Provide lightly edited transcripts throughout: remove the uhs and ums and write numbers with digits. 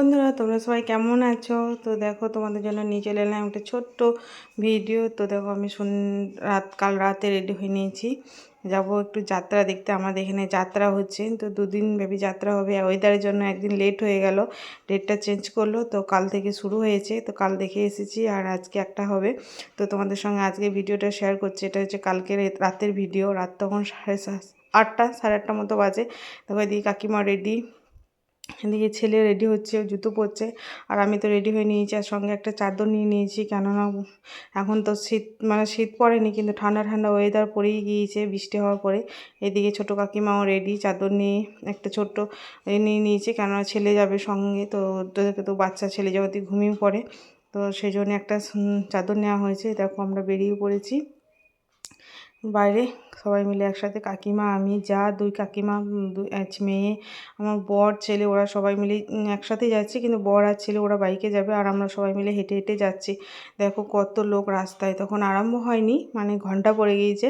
বন্ধুরা তোমরা সবাই কেমন আছো? তো দেখো তোমাদের জন্য নিয়ে চলে এলাম একটা ছোট্ট ভিডিও। তো দেখো আমি কাল রাতে রেডি হয়ে নিয়েছি, যাব একটু যাত্রা দেখতে। আমাদের এখানে যাত্রা হচ্ছে, তো দুদিন ব্যাপী যাত্রা হবে। ওয়েদারের জন্য একদিন লেট হয়ে গেল, ডেটটা চেঞ্জ করলো, তো কাল থেকে শুরু হয়েছে। তো কাল দেখে এসেছি আর আজকে একটা হবে। তো তোমাদের সঙ্গে আজকে ভিডিওটা শেয়ার করছি। এটা হচ্ছে কালকের রাতের ভিডিও। রাত তখন 8টা, সাড়ে 8টার মতো বাজে। তখন এদিকে কাকিমা রেডি, এদিকে ছেলে রেডি হচ্ছে, জুতো পরছে, আর আমি তো রেডি হয়ে নিয়েছি। আর সঙ্গে একটা চাদর নিয়ে নিয়েছি, কেননা এখন তো শীত পড়েনি, কিন্তু ঠান্ডা ঠান্ডা ওয়েদার পড়েই গিয়েছে বৃষ্টি হওয়ার পরে। এদিকে ছোটো কাকিমাও রেডি, চাদর নিয়ে একটা ছোট্ট নিয়ে নিয়েছি, কেননা ছেলে যাবে সঙ্গে। তো ওদেরকে তো বাচ্চা ছেলে যাবতীয় ঘুমিয়ে পড়ে, তো সেই জন্য একটা চাদর নেওয়া হয়েছে। দেখো আমরা বেরিয়ে পড়েছি বাইরে সবাই মিলে একসাথে, কাকিমা, আমি, যা, দুই কাকিমা, মেয়ে, আমার বর, ছেলে, ওরা সবাই মিলে একসাথেই যাচ্ছি। কিন্তু বর আর ছেলে ওরা বাইকে যাবে, আর আমরা সবাই মিলে হেঁটে হেঁটে যাচ্ছি। দেখো কত লোক রাস্তায়। তখন আরম্ভ হয়নি, ঘন্টা পড়ে গিয়েছে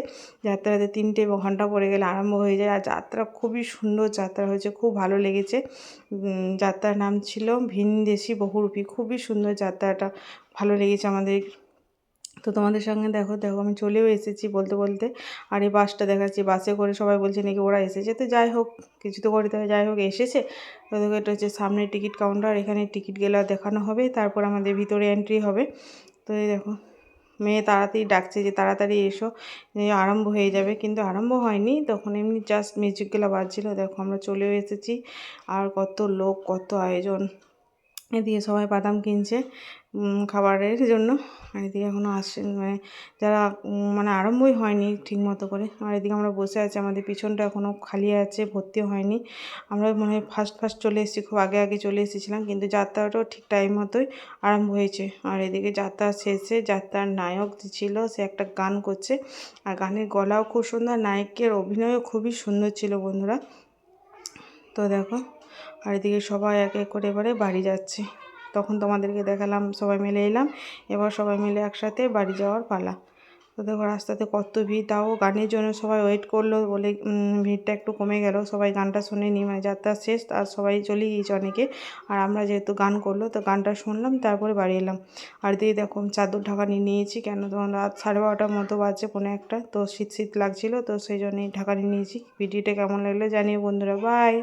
যাত্রাতে, 3টে ঘন্টা পড়ে গেলে আরম্ভ হয়ে যায়। আর যাত্রা খুবই সুন্দর যাত্রা হয়েছে, খুব ভালো লেগেছে। যাত্রার নাম ছিল ভিনদেশী বহুরূপী। খুবই সুন্দর যাত্রাটা, ভালো লেগেছে আমাদের। তো তোমাদের সঙ্গে দেখো আমি চলেও এসেছি বলতে বলতে। আর এই বাসটা দেখাচ্ছি, বাসে করে সবাই বলছে নাকি ওরা এসেছে। তো যাই হোক, কিছু তো করতে হবে, যাই হোক এসেছে। তো দেখো এটা হচ্ছে সামনে টিকিট কাউন্টার, এখানে টিকিট গেলা দেখানো হবে, তারপর আমাদের ভিতরে এন্ট্রি হবে। তো এই দেখো মেয়ে তাড়াতাড়ি ডাকছে যে তাড়াতাড়ি এসো, আরম্ভ হয়ে যাবে, কিন্তু আরম্ভ হয়নি। তখন এমনি জাস্ট মিউজিকগুলো বাজছিল। দেখো আমরা চলেও এসেছি, আর কত লোক, কত আয়োজন। এদিকে সবাই বাদাম কিনছে খাবারের জন্য। আর এদিকে এখনও আসছেন, যারা আরম্ভই হয়নি ঠিক মতো করে। আর এদিকে আমরা বসে আছি, আমাদের পিছনটা এখনও খালি আছে, ভর্তি হয়নি। আমরা মনে হয় ফার্স্ট চলে এসেছি, খুব আগে আগে চলে এসেছিলাম, কিন্তু যাত্রাটাও ঠিক টাইম মতোই আরম্ভ হয়েছে। আর এদিকে যাত্রা শেষে যাত্রার নায়ক যে ছিল সে একটা গান করছে, আর গানের গলাও খুব সুন্দর, নায়কের অভিনয়ও খুবই সুন্দর ছিল বন্ধুরা। তো দেখো, আর এদিকে সবাই এক এক করে এবারে বাড়ি যাচ্ছে। তখন তোমাদেরকে দেখালাম, সবাই মিলে এলাম, এবার সবাই মিলে একসাথে বাড়ি যাওয়ার পালা। তো দেখো রাস্তাতে কত ভিড়, তাও গানের জন্য সবাই ওয়েট করলো বলে ভিড়টা একটু কমে গেল। সবাই গানটা শুনেনি, যাত্রা শেষ আর সবাই চলে গিয়েছে অনেকে। আর আমরা যেহেতু গান করলো, তো গানটা শুনলাম, তারপরে বাড়ি এলাম। আর দিয়ে দেখো চাদর ঢাকা নিয়ে নিয়েছি, কেন তখন রাত 12:30 মতো বাজছে, পৌনে 1টা। তো শীত লাগছিলো, তো সেই জন্যই ঢাকা নিয়ে নিয়েছি। ভিডিওটা কেমন লাগলো জানিও বন্ধুরা, বাই।